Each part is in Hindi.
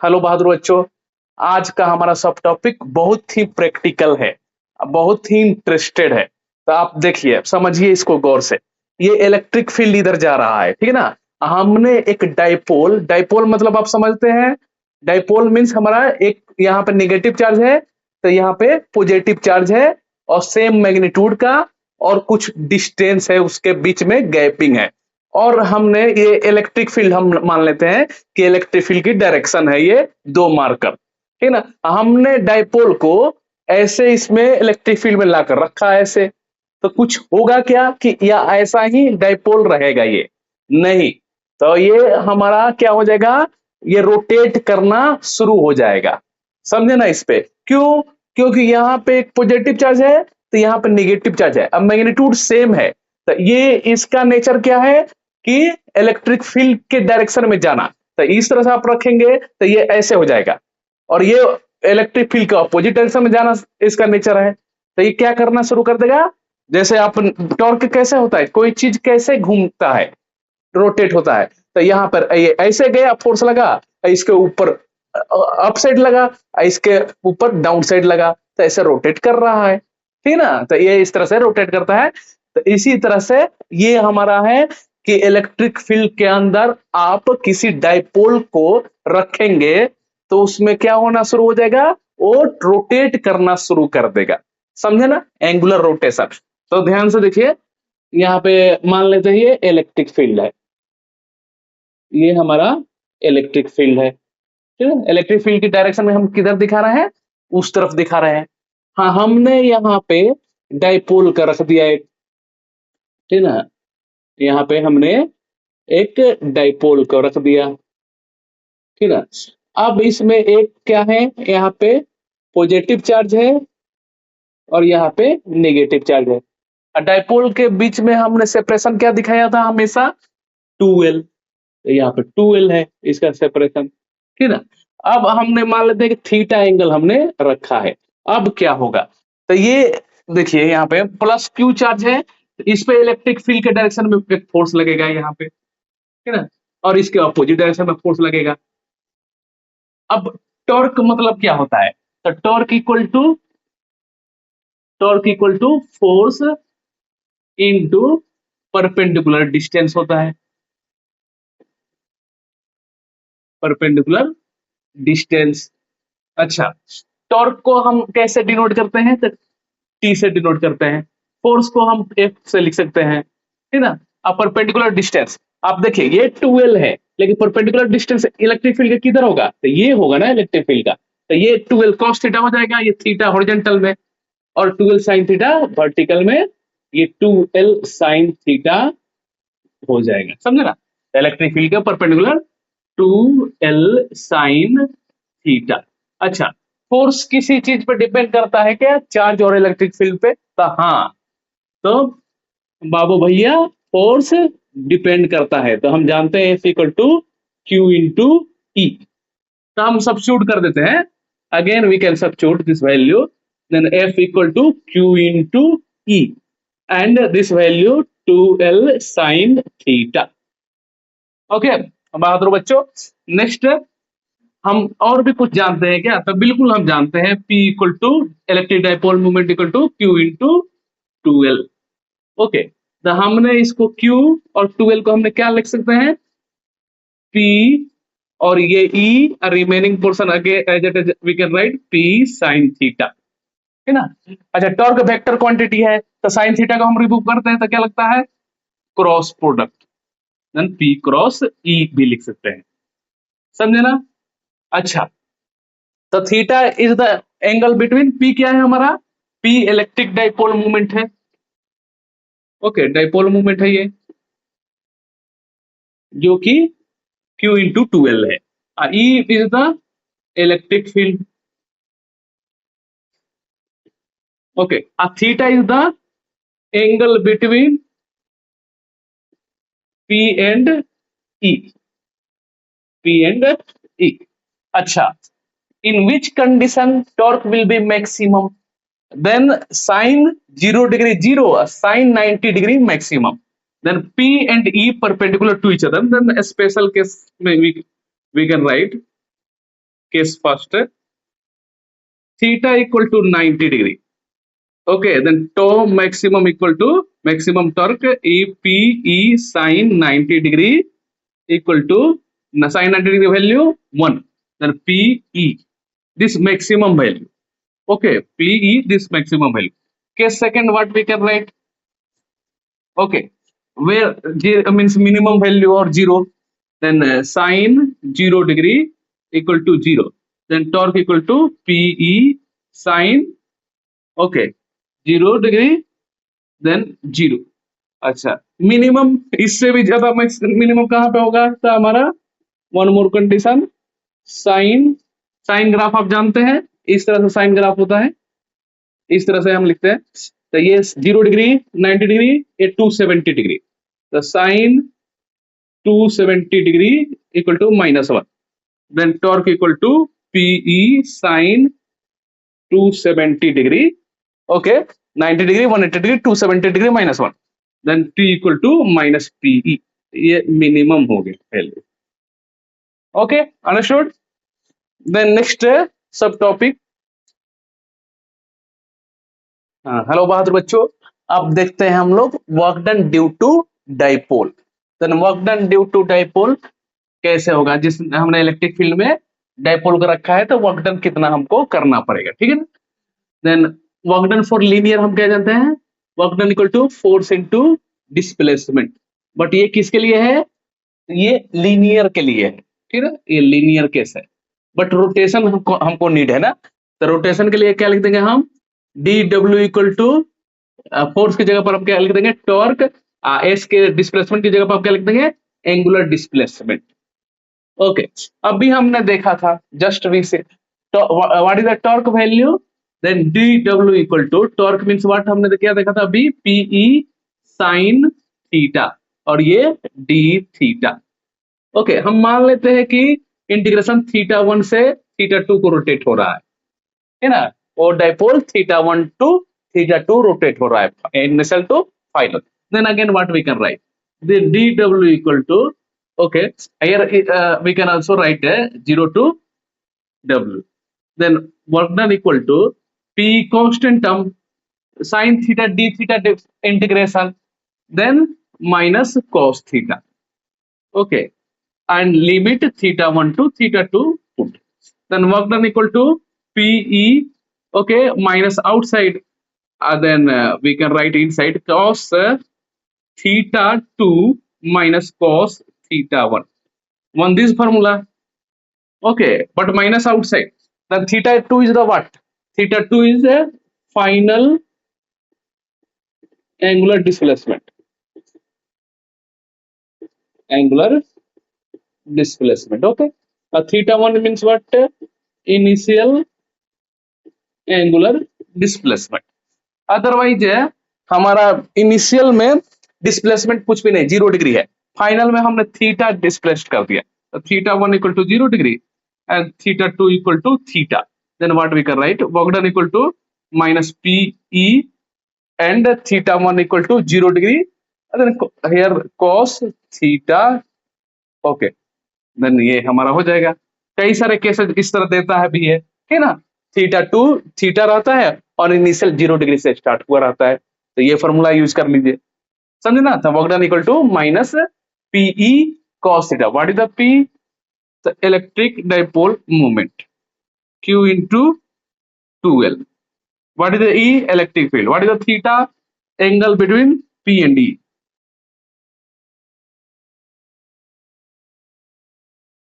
हेलो बहादुर बच्चों। आज का हमारा सब टॉपिक बहुत ही प्रैक्टिकल है, बहुत ही इंटरेस्टेड है। तो आप देखिए, समझिए इसको गौर से। ये इलेक्ट्रिक फील्ड इधर जा रहा है, ठीक है ना। हमने एक डाइपोल, डाइपोल मतलब आप समझते हैं। डाइपोल मीन्स हमारा एक यहाँ पे नेगेटिव चार्ज है, तो यहाँ पे पॉजिटिव चार्ज है, और सेम मैग्नीट्यूड का, और कुछ डिस्टेंस है उसके बीच में, गैपिंग है। और हमने ये इलेक्ट्रिक फील्ड हम मान लेते हैं कि इलेक्ट्रिक फील्ड की डायरेक्शन है ये दो मार्कर, ठीक ना। हमने डाइपोल को ऐसे इसमें इलेक्ट्रिक फील्ड में लाकर रखा है ऐसे। तो कुछ होगा क्या कि या ऐसा ही डाइपोल रहेगा ये? नहीं। तो ये हमारा क्या हो जाएगा, ये रोटेट करना शुरू हो जाएगा। समझे ना इस पे? क्यों? क्योंकि यहाँ पे एक पॉजिटिव चार्ज है, तो यहाँ पे नेगेटिव चार्ज है। अब मैग्नीट्यूड सेम है, तो ये इसका नेचर क्या है कि इलेक्ट्रिक फील्ड के डायरेक्शन में जाना। तो इस तरह से आप रखेंगे तो ये ऐसे हो जाएगा, और ये इलेक्ट्रिक फील्ड का अपोजिट डायरेक्शन में जाना इसका नेचर है। तो ये क्या करना शुरू कर देगा, जैसे आप टॉर्क कैसे होता है, कोई चीज कैसे घूमता है, रोटेट होता है। तो यहाँ पर ये ऐसे गया, फोर्स लगा, इसके ऊपर अप साइड लगा, इसके ऊपर डाउन साइड लगा, तो ऐसे रोटेट कर रहा है, ठीक ना। तो ये इस तरह से रोटेट करता है। तो इसी तरह से ये हमारा है कि इलेक्ट्रिक फील्ड के अंदर आप किसी डाइपोल को रखेंगे तो उसमें क्या होना शुरू हो जाएगा, वो रोटेट करना शुरू कर देगा। समझे ना, एंगुलर रोटेशन। तो ध्यान से देखिए, यहाँ पे मान लेते हैं ये इलेक्ट्रिक फील्ड है, ये हमारा इलेक्ट्रिक फील्ड है, ठीक है। इलेक्ट्रिक फील्ड की डायरेक्शन में हम किधर दिखा रहे हैं, उस तरफ दिखा रहे हैं। हाँ, हमने यहाँ पे डाइपोल का रख दिया एक, ठीक ना। यहाँ पे हमने एक डाइपोल को रख दिया, ठीक है। अब इसमें एक क्या है, यहाँ पे पॉजिटिव चार्ज है और यहाँ पे नेगेटिव चार्ज है। डाइपोल के बीच में हमने सेपरेशन क्या दिखाया था हमेशा, 2L। यहाँ पे 2L है इसका सेपरेशन, ठीक है। अब हमने मान लेते हैं कि थीटा एंगल हमने रखा है। अब क्या होगा, तो ये देखिए यहाँ पे प्लस क्यू चार्ज है, इस पे इलेक्ट्रिक फील्ड के डायरेक्शन में एक फोर्स लगेगा यहाँ पे, ठीक है, और इसके अपोजिट डायरेक्शन में फोर्स लगेगा। अब टॉर्क मतलब क्या होता है, तो torque equal to force into perpendicular distance होता है, परपेंडिकुलर डिस्टेंस। अच्छा, टॉर्क को हम कैसे डिनोट करते हैं, तो टी से डिनोट करते हैं। फोर्स को हम एफ से लिख सकते हैं, ठीक ना। अब परपेंडिकुलर डिस्टेंस, आप देखिए ये 2L है, लेकिन परपेंडिकुलर डिस्टेंस इलेक्ट्रिक फील्ड का किधर होगा, तो ये होगा ना इलेक्ट्रिक फील्ड का। तो ये 2L cos थीटा हो जाएगा, ये थीटा हॉरिजॉन्टल में, और 2L sin थीटा वर्टिकल में, ये 2L sin थीटा हो जाएगा। समझे ना, इलेक्ट्रिक फील्ड का परपेंडिकुलर 2L sin थीटा। अच्छा, फोर्स किसी चीज पर डिपेंड करता है क्या, चार्ज और इलेक्ट्रिक फील्ड पे? तो हाँ, तो बाबू भैया फोर्स डिपेंड करता है। तो हम जानते हैं F equal to Q into E. तो हम सब्स्टिट्यूट कर देते हैं, again we can substitute this value, then F equal to Q into E, and this value 2L sin theta. Okay बहादुर बच्चों, नेक्स्ट हम और भी कुछ जानते हैं क्या, तो बिल्कुल हम जानते हैं P equal to electric dipole moment equal to Q into 2L। Okay, तो हमने इसको Q और 2L को हमने क्या लिख सकते हैं, P, और ये E, remaining portion again as it is we can write P sin theta, है ना। अच्छा, टॉर्क वेक्टर क्वांटिटी है, तो sin थीटा को हम रिमूव करते हैं तो क्या लगता है, cross product, then P cross E भी लिख सकते हैं। समझे ना। अच्छा, तो theta is the angle between, P क्या है हमारा, पी इलेक्ट्रिक डाइपोल मूवमेंट है। ओके, डाइपोल मूवमेंट है ये, जो कि Q इंटू 2L है। E is the electric field. Okay, theta is the angle between P and E, P and E। अच्छा, in which condition torque will be maximum, then sin 0 degree 0, sin 90 degree maximum, then P and E perpendicular to each other, then special case we can write case first, theta equal to 90 degree. Okay, then tau maximum equal to maximum torque E P E sin 90 degree equal to sin 90 degree value 1. Then P E this maximum value. Okay, P E this maximum value. Case second, what we can write? Okay, where means minimum value or 0. Then sin 0 degree equal to 0. Then torque equal to P E sin, okay, 0 degree then 0. अच्छा, मिनिमम इससे भी ज्यादा मिनिमम कहाँ पे होगा? तो हमारा one more condition, sine, sine graph आप जानते हैं, इस तरह से साइन ग्राफ होता है, इस तरह से हम लिखते हैं. तो ये 0 डिग्री, 90 डिग्री, ये 270 डिग्री. तो sine 270 degree equal to -1. Then torque equal to PE sine 270 degree. Okay, 90 degree, 180 degree, 270 degree -1. Then T equal to minus PE. ये मिनिमम हो गया value. Okay, understood. Then next subtopic. Hello बहादुर बच्चों, अब देखते हैं हम लोग work done due to dipole. Then work done due to dipole कैसे होगा? जिस हमने इलेक्ट्रिक फील्ड में डाइपोल को रखा है तो वर्क डन कितना हमको करना पड़ेगा, ठीक है ना. Then work done for linear हम क्या जानते हैं? Work done equal to force into displacement. But ये किसके लिए है? ये लीनियर के लिए है, ठीक है. ये लीनियर केस है. बट रोटेशन हमको नीड है ना. तो रोटेशन के लिए क्या लिख देंगे हम? D W equal to force की जगह पर हम क्या लिख देंगे? टॉर्क. एस के डिस्प्लेसमेंट की जगह पर हम क्या लिख देंगे? Angular displacement. ओके, अभी हमने देखा था just recent, what is the torque value? Then dw equal to torque means what, हमने क्या देखा था अभी? PE sin थीटा और ये d थीटा. ओके, हम मान लेते हैं कि इंटीग्रेशन θ1 से θ2 को रोटेट हो रहा है ना. और डाइपोल θ1 टू θ2 रोटेट हो रहा है initial to final. Then again what we can write? Then dw equal to, okay, here we can also write 0 to w. Then work done equal to P constant term sin theta d theta integration, then minus cos theta. Okay, and limit θ1 to θ2 put. Then work done equal to PE, okay, minus outside, then we can write inside cos θ2 minus cos θ1. On this formula, okay, but minus outside. Then θ2 is the what? θ2 is a final angular displacement. Angular displacement. Okay. θ1 means what? Initial angular displacement. Otherwise हमारा इनिशियल में डिस्प्लेसमेंट कुछ भी नहीं, 0 डिग्री है. फाइनल में हमने थीटा डिस्प्लेस्ड कर दिया. तो θ1 equal to 0 degree and θ2 equal to theta. Then what we can write? Work done equal to minus PE and θ1 equal to 0 degree. And then here cos theta. Okay. Then ये हमारा हो जाएगा. कई सारे केसेस इस तरह देता है भी है, ठीक है ना. θ2 थीटा रहता है और इनिशियल 0 डिग्री से स्टार्ट हुआ रहता है. तो ये फॉर्मूला यूज कर लीजिए, समझे ना. तो work done equal to minus PE cos theta. What is the P? The electric dipole moment. Q into 2L. What is the E? Electric field. What is the theta? Angle between P and E.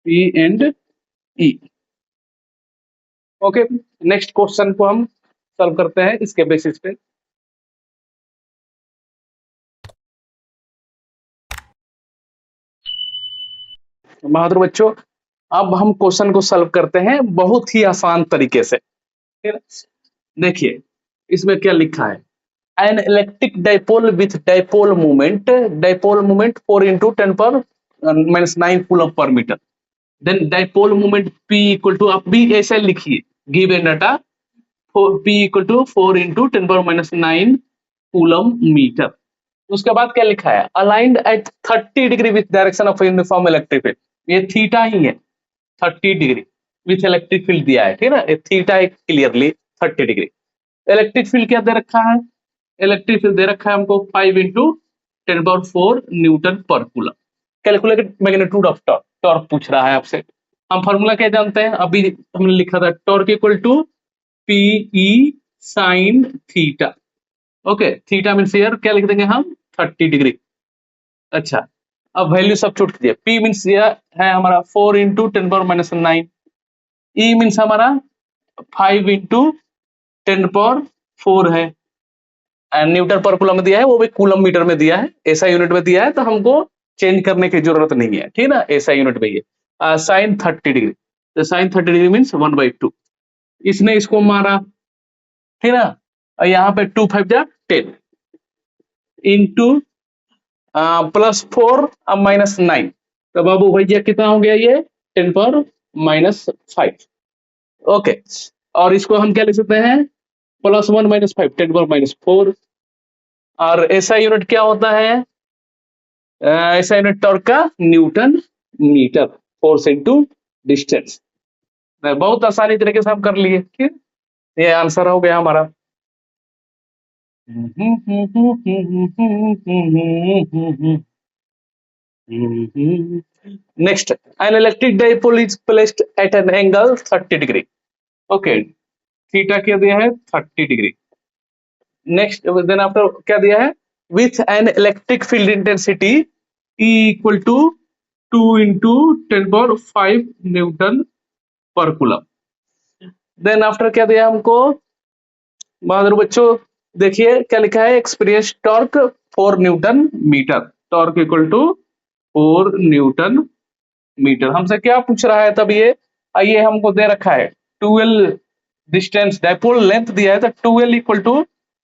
P and E. Okay. Next question को हम सॉल्व करते हैं इसके बेसिस पे. बहादुर बच्चों, अब हम क्वेश्चन को सॉल्व करते हैं बहुत ही आसान तरीके से. देखिए इसमें क्या लिखा है? An electric dipole with dipole movement 4 into 10 पर -9 coulomb per meter. Then dipole movement P equal to, आप भी ऐसे लिखिए, given data P equal to 4 into 10 पर -9 कूलम मीटर. उसके बाद क्या लिखा है? Aligned at 30 degree with direction of uniform electric field. ये थीटा ही है 30 डिग्री. विथ इलेक्ट्रिक फील्ड दिया है, ठीक है ना, थीटा एक क्लियरली 30 डिग्री। इलेक्ट्रिक फील्ड क्या दे रखा है, इलेक्ट्रिक फील्ड दे रखा है हमको 5 into 10⁴ Newton per coulomb. Calculated magnitude of torque, torque पूछ रहा है आपसे। हम फॉर्मूला क्या जानते हैं, अभी हमने लिखा था torque equal to PE sine theta. Okay, theta means here, क्या लिख देंगे हम 30 डिग्री। अच्छा, अब वैल्यू सब्स्टिट्यूट कीजिए। पी मीन्स यह है हमारा 4 इंटू 10⁻⁹, ई मीन्स हमारा 5 इंटू 10⁴ है, एंड न्यूटन पर कूलम दिया है, वो भी कूलम मीटर में दिया है, ऐसा यूनिट में दिया है, तो हमको चेंज करने की जरूरत नहीं है, ठीक है ना, ऐसा यूनिट में ही है। साइन 30 डिग्री, तो साइन 30 डिग्री मीन्स 1/2। इसने इसको मारा, ठीक है ना, और यहाँ पे 2 5 जा 10 इंटू +4 अब -9, तो बाबू भैया कितना हो गया ये 10⁻⁵। ओके, और इसको हम क्या लिख सकते हैं, +1 - 5 10⁻⁴। और ऐसा यूनिट क्या होता है, ऐसा यूनिट टॉर्क का newton meter, force into distance. बहुत आसानी तरीके से हम कर लिए, ठीक, ये आंसर हो गया हमारा। Next, N electric dipole is placed at an angle 30 degree. Okay, theta क्या दिया है 30 डिग्री। नेक्स्ट, देन आफ्टर क्या दिया है, with an electric field intensity E equal to 2 into 10⁵ newton per coulomb. Then after क्या दिया हमको, बहादुर बच्चों देखिए क्या लिखा है, experience torque 4 newton meter, torque equal to 4 newton meter. हमसे क्या पूछ रहा है तब ये, आइए हमको दे रखा है 12 डिस्टेंस, डाइपोल लेंथ दिया है, तो 12 इक्वल टू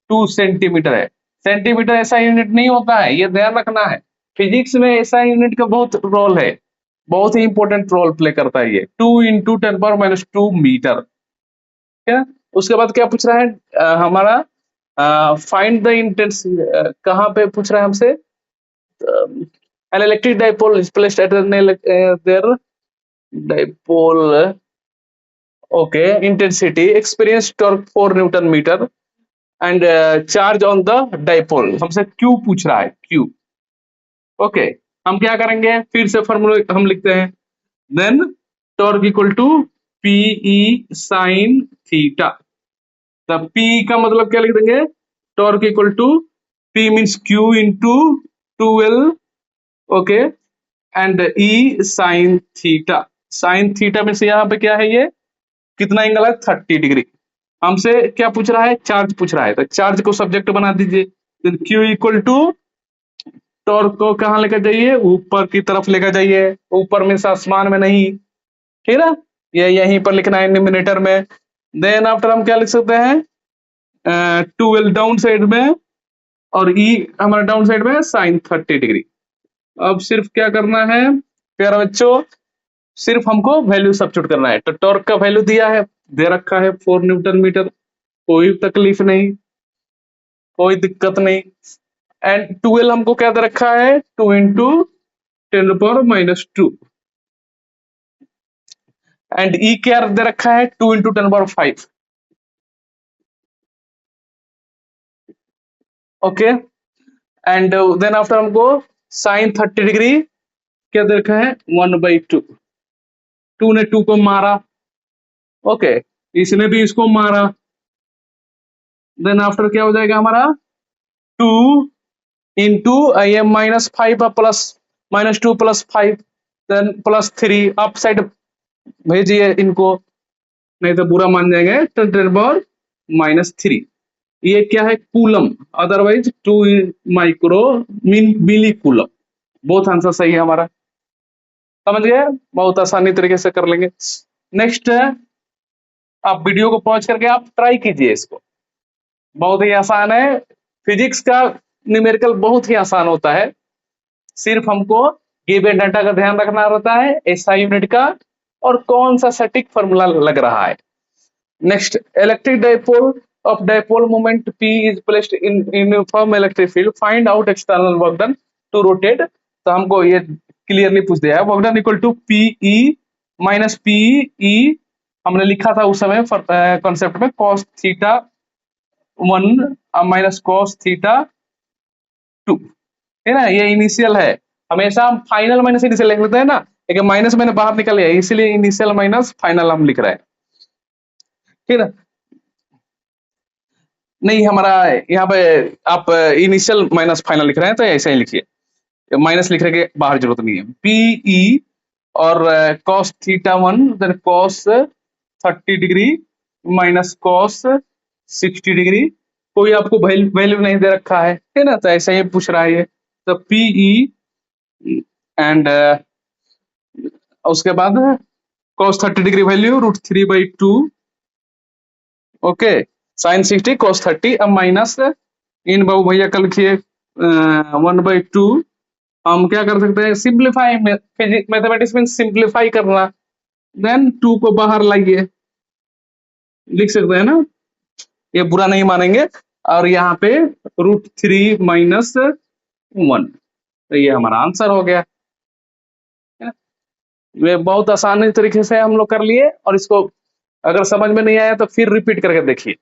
2 सेंटीमीटर है। सेंटीमीटर ऐसा यूनिट नहीं होता है, ये ध्यान रखना है, फिजिक्स में ऐसा यूनिट का बहुत रोल है, बहुत ही इंपॉर्टेंट रोल प्ले करता है ये। 2 इंटू 10⁻⁻² मीटर, क्या, उसके बाद क्या पूछ रहा है, हमारा फाइंड द इंटेंस, कहाँ पे पूछ रहा है हमसे, an electric dipole is placed at their dipole, okay, intensity experience torque 4 Newton meter and charge on the dipole, हमसे Q पूछ रहा है, Q। ओके, हम क्या करेंगे, फिर से फॉर्मूला हम लिखते हैं, then torque equal to PE sine theta. तब P का मतलब क्या लिख देंगे, torque equal to P means Q into 12, okay, and E sine theta. Sine theta में से यहाँ पे क्या है, ये कितना एंगल है 30 डिग्री। हमसे क्या पूछ रहा है, चार्ज पूछ रहा है, तो चार्ज को सब्जेक्ट बना दीजिए। Q इक्वल टू टॉर्क को कहाँ लेकर जाइए, ऊपर की तरफ लेकर जाइए, ऊपर में से आसमान में नहीं, ठीक है ना, ये यहीं पर लिखना है न्यूमिनेटर में। देन आफ्टर हम क्या लिख सकते हैं, 12 डाउन साइड में, और E हमारा डाउन साइड में साइन 30 डिग्री। अब सिर्फ क्या करना है प्यारे बच्चों, सिर्फ हमको वैल्यू सब्स्टिट्यूट करना है। तो टॉर्क का वैल्यू दिया है, दे रखा है 4 न्यूटन मीटर, कोई तकलीफ नहीं, कोई दिक्कत नहीं। एंड 12 हमको क्या दे रखा है, 2 इंटू 10⁻⁻², एंड E क्या दे रखा है 2 into 10⁵। Okay, and then after हमको साइन 30 डिग्री क्या दे रखा है 1/2, 2 ने 2 को मारा, ओके, इसने भी इसको मारा, देन आफ्टर क्या हो जाएगा हमारा 2 इंटू ये -5 प्लस -2 + 5, देन +3, अप साइड भेजिए इनको, नहीं तो बुरा मान जाएंगे, 10⁻⁻3। ये क्या है कूलम, अदरवाइज 2 माइक्रो मिली कूलम। बहुत आंसर सही है हमारा, समझ गए, बहुत आसानी तरीके से कर लेंगे। नेक्स्ट है, आप वीडियो को पॉज करके आप ट्राई कीजिए इसको, बहुत ही आसान है। फिजिक्स का न्यूमेरिकल बहुत ही आसान होता है, सिर्फ हमको गिवन डाटा का ध्यान रखना रहता है, ऐसा यूनिट का, और कौन सा सटीक फॉर्मूला लग रहा है। Next, electric dipole of dipole moment P is placed in uniform electric field, find out external work done to rotate। तो हमको ये क्लियरली पूछ दिया है, work done equal to P E minus P E हमने लिखा था उस समय कॉन्सेप्ट में cos theta 1 minus cos theta 2, है ना, ये इनिशियल है। हमेशा हम फाइनल माइनस इनिशियल लिख लेते हैं ना, लेकिन माइनस मैंने बाहर निकल लिया, इसीलिए इनिशियल माइनस फाइनल हम लिख रहे हैं, ठीक है। नहीं, हमारा यहाँ पे आप इनिशियल माइनस फाइनल लिख रहे हैं तो ऐसे ही लिखिए, माइनस लिखने के बाहर जरूरत नहीं है। पीई और cos theta 1 then cos 30 degree minus cos 60 degree, कोई आपको वैल्यू नहीं दे रखा है ना, तो ऐसे ही पूछ रहा है ये। तो पीई एंड उसके बाद cos 30 degree value √3/2, okay, sin 60 cos 30, अब माइनस इन बाबू भैया कल लिखिए 1/2। हम क्या कर सकते हैं, सिंप्लीफाई, मैथमेटिक्स में सिंप्लीफाई करना, देन 2 को बाहर लाइए, लिख सकते हैं ना, ये बुरा नहीं मानेंगे। और यहाँ पे √3 माइनस 1, तो ये हमारा आंसर हो गया, है ना। ये बहुत आसानी तरीके से हम लोग कर लिए, और इसको अगर समझ में नहीं आया तो फिर रिपीट करके देखिए।